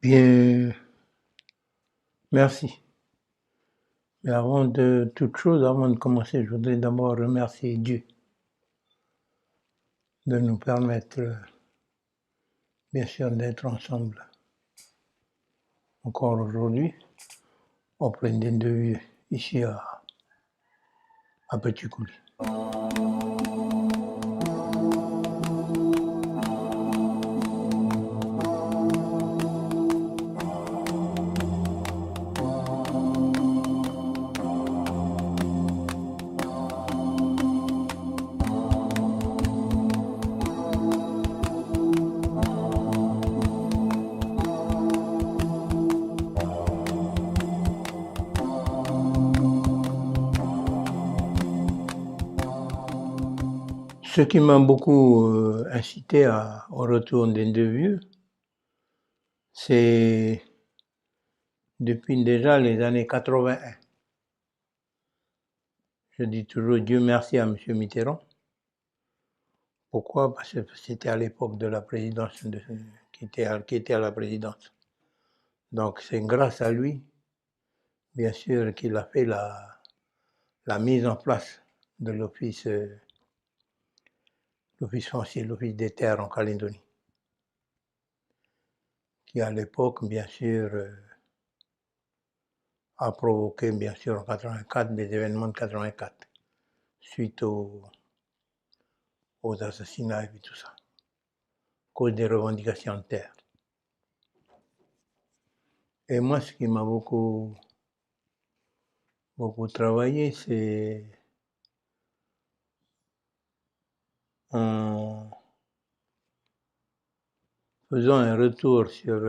Bien, merci. Mais avant de toute chose, avant de commencer, je voudrais d'abord remercier Dieu de nous permettre, bien sûr, d'être ensemble encore aujourd'hui, auprès des deux vieux, ici à Petit Coulis. Ce qui m'a beaucoup incité au retour des deux vieux, c'est depuis déjà les années 81. Je dis toujours Dieu merci à M. Mitterrand. Pourquoi? Parce que c'était à l'époque de la présidence, qui était à la présidence. Donc c'est grâce à lui, bien sûr, qu'il a fait la mise en place de l'office foncier, l'office des terres en Calédonie, qui à l'époque, bien sûr, a provoqué, bien sûr, en 84, des événements de 84, suite aux assassinats et tout ça, à cause des revendications de terre. Et moi, ce qui m'a beaucoup travaillé, c'est en faisant un retour sur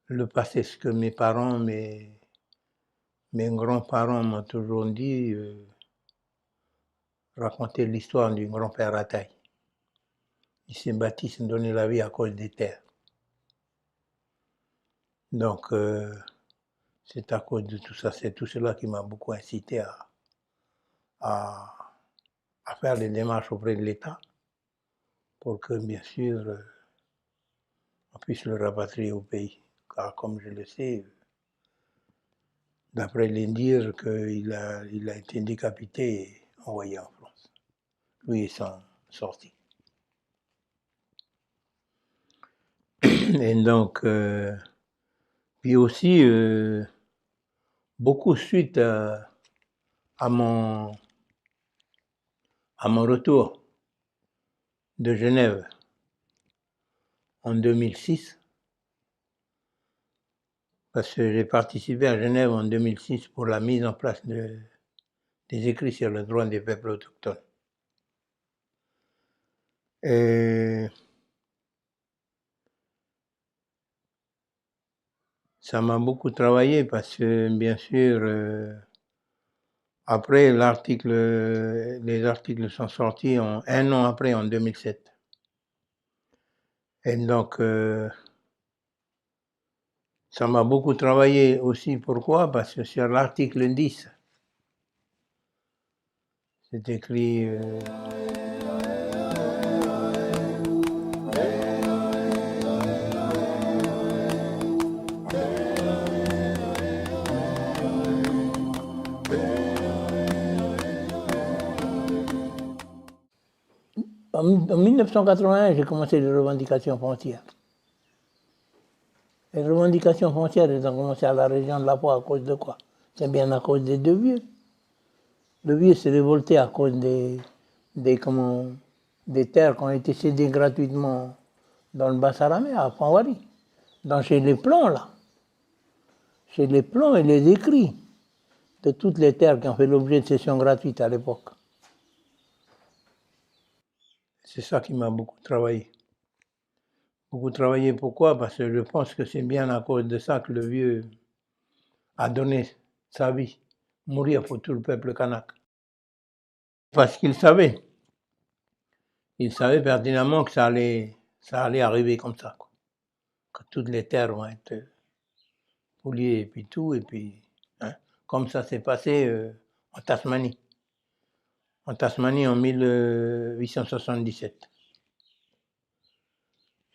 le passé, ce que mes parents, mes grands-parents m'ont toujours dit, raconter l'histoire du grand-père Ataï. Il s'est battu, il s'est donné la vie à cause des terres. Donc, c'est à cause de tout ça, c'est tout cela qui m'a beaucoup incité à faire des démarches auprès de l'État pour que, bien sûr, on puisse le rapatrier au pays. Car, comme je le sais, d'après les dires, qu'il a été décapité et envoyé en France. Lui et son sorti. Et donc, puis aussi, beaucoup suite à mon retour de Genève en 2006, parce que j'ai participé à Genève en 2006 pour la mise en place des écrits sur le droit des peuples autochtones. Et ça m'a beaucoup travaillé parce que, bien sûr, après les articles sont sortis un an après, en 2007. Et donc, ça m'a beaucoup travaillé aussi. Pourquoi? Parce que sur l'article 10, c'est écrit... En 1981, j'ai commencé les revendications foncières. Les revendications foncières, elles ont commencé à la région de La Poix à cause de quoi? C'est bien à cause des deux vieux. Le vieux s'est révolté à cause des terres qui ont été cédées gratuitement dans le Bas-Saramé, à Panwari. Chez les plans, là. Chez les plans et les écrits de toutes les terres qui ont fait l'objet de cessions gratuites à l'époque. C'est ça qui m'a beaucoup travaillé. Beaucoup travaillé, pourquoi? Parce que je pense que c'est bien à cause de ça que le vieux a donné sa vie, mourir pour tout le peuple kanak. Parce qu'il savait pertinemment que ça allait arriver comme ça, quoi. Que toutes les terres vont être spoliées et puis tout, et puis, hein, comme ça s'est passé en Tasmanie. En 1877.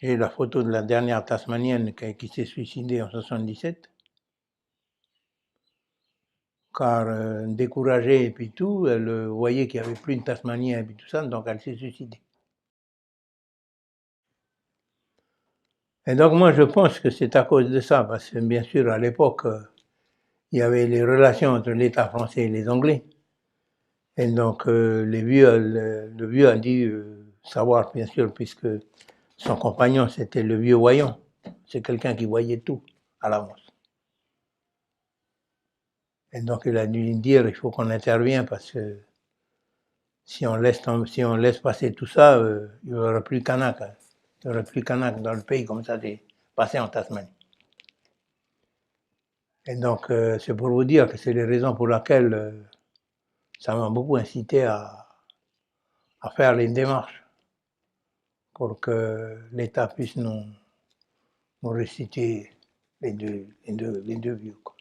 J'ai la photo de la dernière Tasmanienne qui s'est suicidée en 1977. Car découragée et puis tout, elle voyait qu'il n'y avait plus de Tasmanien et puis tout ça, donc elle s'est suicidée. Et donc moi je pense que c'est à cause de ça, parce que bien sûr à l'époque, il y avait les relations entre l'État français et les Anglais. Et donc le vieux a dû savoir, bien sûr, puisque son compagnon c'était le vieux voyant. C'est quelqu'un qui voyait tout à l'avance. Et donc il a dû dire, il faut qu'on intervienne parce que si on laisse passer tout ça, il n'y aura plus Kanak. Il n'y aura plus Kanak dans le pays comme ça c'est passé en Tasmanie. Et donc c'est pour vous dire que c'est les raisons pour lesquelles ça m'a beaucoup incité à faire les démarches pour que l'État puisse nous restituer les deux vieux. Quoi.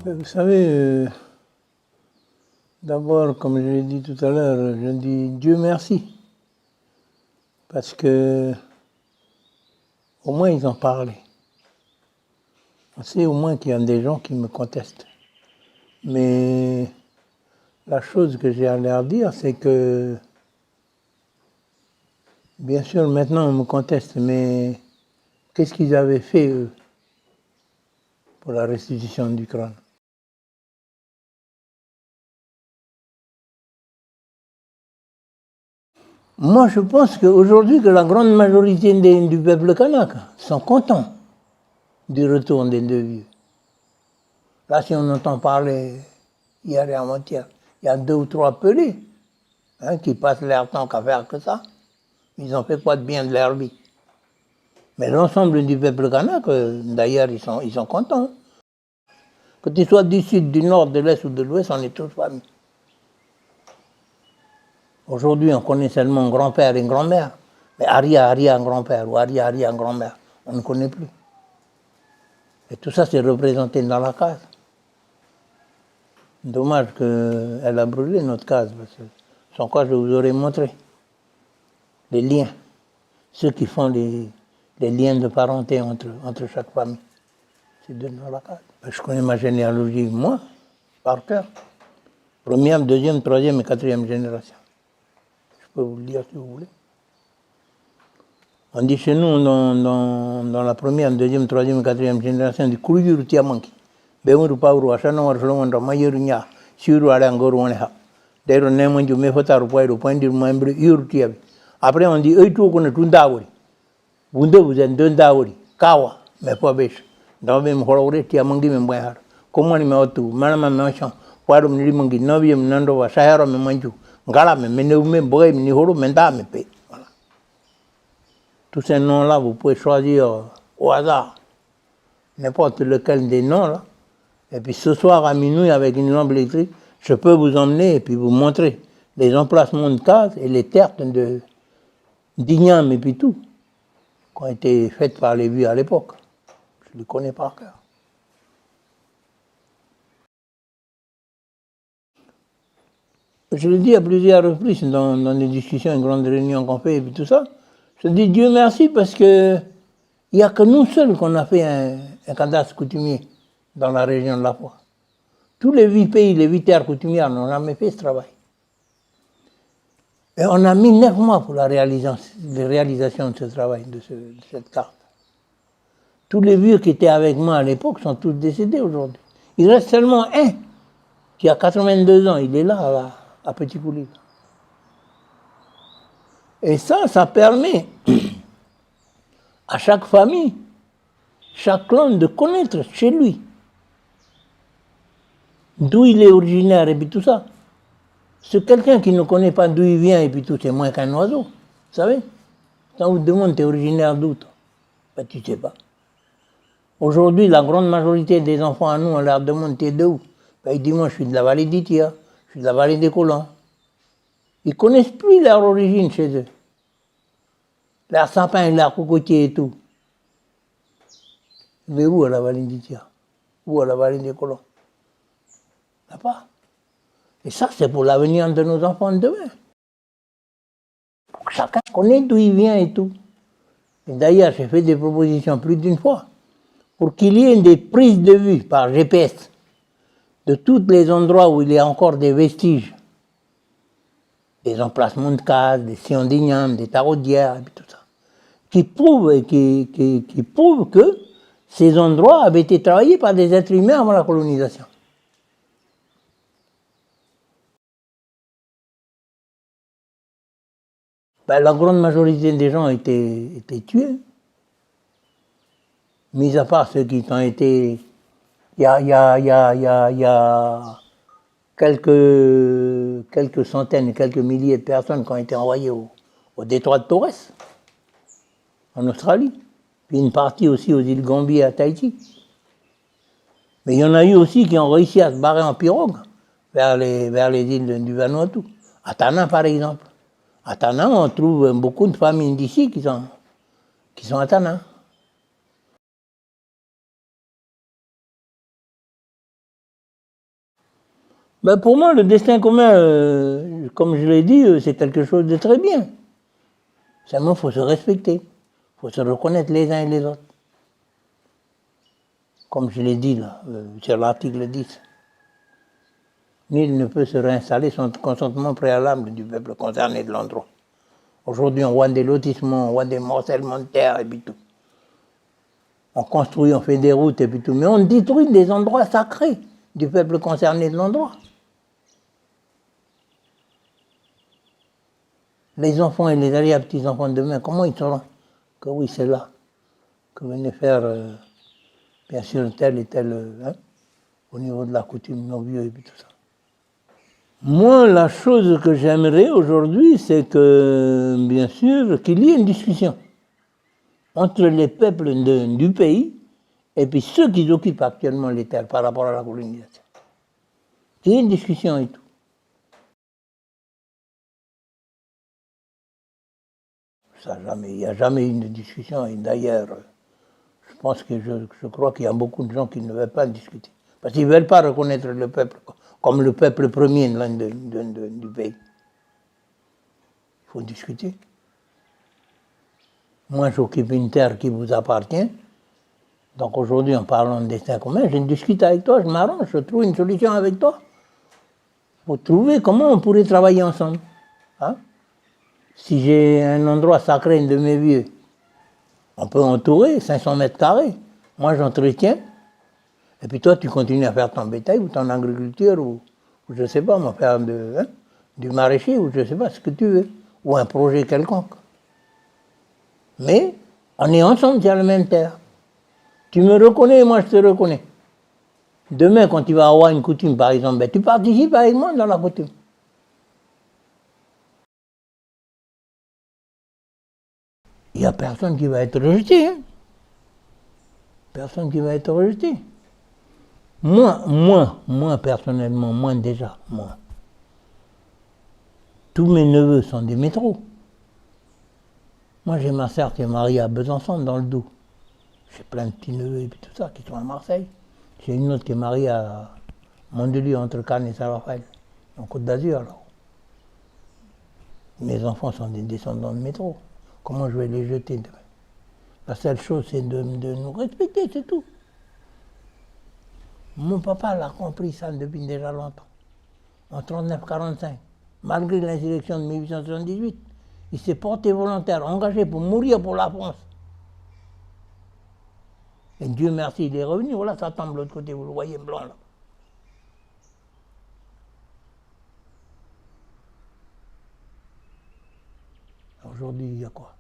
Vous savez, d'abord, comme je l'ai dit tout à l'heure, je dis Dieu merci. Parce que au moins ils en parlaient. On sait au moins qu'il y a des gens qui me contestent. Mais la chose que j'ai à leur dire, c'est que, bien sûr, maintenant on me conteste, mais qu'est-ce qu'ils avaient fait, eux, pour la restitution du crâne? Moi, je pense qu'aujourd'hui, que la grande majorité du peuple kanak sont contents du retour des deux vieux. Là, si on entend parler hier et avant-hier, il y a 2 ou 3 pelés qui passent leur temps qu'à faire que ça. Ils ont fait quoi de bien de leur vie? Mais l'ensemble du peuple kanak, d'ailleurs, ils sont contents. Que tu sois du sud, du nord, de l'est ou de l'ouest, on est tous familles. Aujourd'hui, on connaît seulement grand-père et grand-mère. Mais arrière-grand-père ou arrière-grand-mère, on ne connaît plus. Et tout ça, c'est représenté dans la case. Dommage qu'elle a brûlé notre case, parce que sans quoi je vous aurais montré les liens, ceux qui font les liens de parenté entre chaque famille. C'est dans la case. Je connais ma généalogie, moi, par cœur. Première, deuxième, troisième et quatrième génération. Je peux vous le dire si vous voulez. On dit chez nous, dans la première, deuxième, troisième et quatrième génération, du Kouyuru Tiamanki. Beuru Pauru, Ashano, Arlomanda, Mayerunya, Suru Alangoruaneha. Dero Nemanju, Mefotaru, Poiru, Poindir, Membre, Urutiabi. Après, on dit, eux, tout, qu'on est Tundauri. Bunde, vous êtes Dundauri, Kawa, mais pas bêche. Dans le même Horore, Tiamangi, Memboyar. Comment il m'a tout, Manama Machan, Poirum Limangi, Novium, Nandova, Sahara, Memanju, Gala, Meneume, Boy, Nihoro, Menda, me paye. Tous ces noms-là, vous pouvez choisir au hasard n'importe lequel des noms là. Et puis ce soir à minuit, avec une lampe électrique, je peux vous emmener et puis vous montrer les emplacements de cases et les terres d'Ignam et puis tout, qui ont été faites par les vieux à l'époque. Je les connais par cœur. Je le dis à plusieurs reprises dans des discussions, une grande réunion qu'on fait et puis tout ça. Je dis Dieu merci parce que il n'y a que nous seuls qu'on a fait un cadastre coutumier dans la région de la Foix. Tous les 8 pays, les 8 terres coutumières n'ont jamais fait ce travail. Et on a mis 9 mois pour la réalisation de ce travail, de cette carte. Tous les vieux qui étaient avec moi à l'époque sont tous décédés aujourd'hui. Il reste seulement un qui a 82 ans, il est là, à Petit Coulis. Et ça permet à chaque famille, chaque clan de connaître chez lui d'où il est originaire et puis tout ça. C'est quelqu'un qui ne connaît pas d'où il vient et puis tout, c'est moins qu'un oiseau. Vous savez? Quand on vous demande, t'es originaire d'où, toi? Ben, tu ne sais pas. Aujourd'hui, la grande majorité des enfants à nous, on leur demande, t'es d'où? Ben, ils disent, moi, je suis de la vallée d'Itia, je suis de la vallée des Colons. Ils ne connaissent plus leur origine chez eux. Leur sapin, leur cocotier et tout. Mais où à la vallée d'Itia? Où à la vallée des Colons? Il n'y a pas. Et ça, c'est pour l'avenir de nos enfants de demain. Pour que chacun connaisse d'où il vient et tout. Et d'ailleurs, j'ai fait des propositions plus d'une fois pour qu'il y ait des prises de vue par GPS de tous les endroits où il y a encore des vestiges, des emplacements de cases, des sillons d'igname, des taraudières, et tout ça, qui prouvent que ces endroits avaient été travaillés par des êtres humains avant la colonisation. Ben, la grande majorité des gens étaient tués, mis à part ceux qui ont été... Il y a quelques centaines, quelques milliers de personnes qui ont été envoyées au détroit de Torres, en Australie, puis une partie aussi aux îles Gambier et à Tahiti. Mais il y en a eu aussi qui ont réussi à se barrer en pirogue vers les îles du Vanuatu. À Tanna, par exemple. À Tanna, on trouve beaucoup de familles d'ici qui sont à Tanna. Ben pour moi, le destin commun, comme je l'ai dit, c'est quelque chose de très bien. Seulement, il faut se respecter. Il faut se reconnaître les uns et les autres. Comme je l'ai dit là, sur l'article 10. Nul ne peut se réinstaller sans consentement préalable du peuple concerné de l'endroit. Aujourd'hui, on voit des lotissements, on voit des morcellements de terre et puis tout. On construit, on fait des routes et puis tout. Mais on détruit des endroits sacrés du peuple concerné de l'endroit. Les enfants et les arrière-petits-enfants de demain, comment ils sauront que oui, c'est là que venait faire, bien sûr, tel et tel, au niveau de la coutume, nos vieux et puis tout ça. Moi, la chose que j'aimerais aujourd'hui, c'est que, bien sûr, qu'il y ait une discussion entre les peuples du pays et puis ceux qui occupent actuellement les terres par rapport à la colonisation. Qu'il y ait une discussion et tout. Il n'y a jamais eu une discussion. Et d'ailleurs, je crois qu'il y a beaucoup de gens qui ne veulent pas discuter. Parce qu'ils ne veulent pas reconnaître le peuple comme le peuple premier du pays. Il faut discuter. Moi, j'occupe une terre qui vous appartient. Donc aujourd'hui, en parlant de destin commun, je discute avec toi, je m'arrange, je trouve une solution avec toi. Pour trouver comment on pourrait travailler ensemble. Hein? Si j'ai un endroit sacré de mes vieux, on peut entourer 500 mètres carrés. Moi, j'entretiens. Et puis toi, tu continues à faire ton bétail ou ton agriculture ou je ne sais pas, faire du maraîcher ou je ne sais pas ce que tu veux. Ou un projet quelconque. Mais on est ensemble sur la même terre. Tu me reconnais, moi je te reconnais. Demain, quand tu vas avoir une coutume, par exemple, ben, tu participes avec moi dans la coutume. Il n'y a personne qui va être rejeté. Hein? Personne qui va être rejeté. Moi, personnellement, moi déjà, moi. Tous mes neveux sont des métros. Moi, j'ai ma sœur qui est mariée à Besançon, dans le Doubs. J'ai plein de petits-neveux et tout ça qui sont à Marseille. J'ai une autre qui est mariée à Mandelieu, entre Cannes et Saint-Raphaël, en Côte d'Azur. Alors. Mes enfants sont des descendants de métro. Comment je vais les jeter demain? La seule chose, c'est de nous respecter, c'est tout. Mon papa l'a compris ça depuis déjà longtemps. En 1939-1945, malgré l'insurrection de 1878, il s'est porté volontaire, engagé pour mourir pour la France. Et Dieu merci, il est revenu. Voilà, ça tombe de l'autre côté, vous le voyez blanc là. Aujourd'hui, il y a quoi?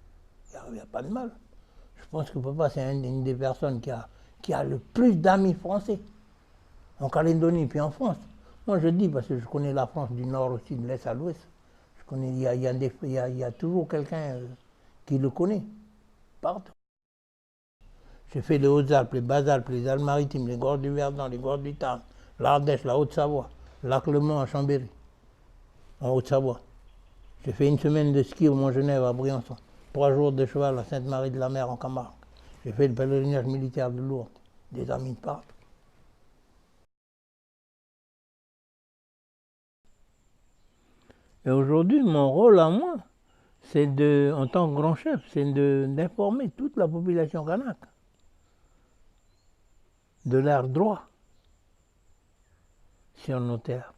Il n'y a pas de mal. Je pense que papa, c'est une des personnes qui a le plus d'amis français. En Calédonie, puis en France. Moi, je dis, parce que je connais la France du nord aussi, de l'est à l'ouest. Je connais, il y a toujours quelqu'un qui le connaît. Partout. J'ai fait les Hautes-Alpes, les Bas-Alpes, les Alpes-Maritimes, les Gorges du Verdon, les Gorges du Tarn, l'Ardèche, la Haute-Savoie, Lac-le-Mans à Chambéry, en Haute-Savoie. J'ai fait une semaine de ski au Mont-Genève à Briançon, 3 jours de cheval à Sainte-Marie-de-la-Mer en Camargue. J'ai fait le pèlerinage militaire de Lourdes, des amis de partout. Et aujourd'hui, mon rôle à moi, c'est en tant que grand chef, c'est d'informer toute la population kanak de leurs droits sur nos terres.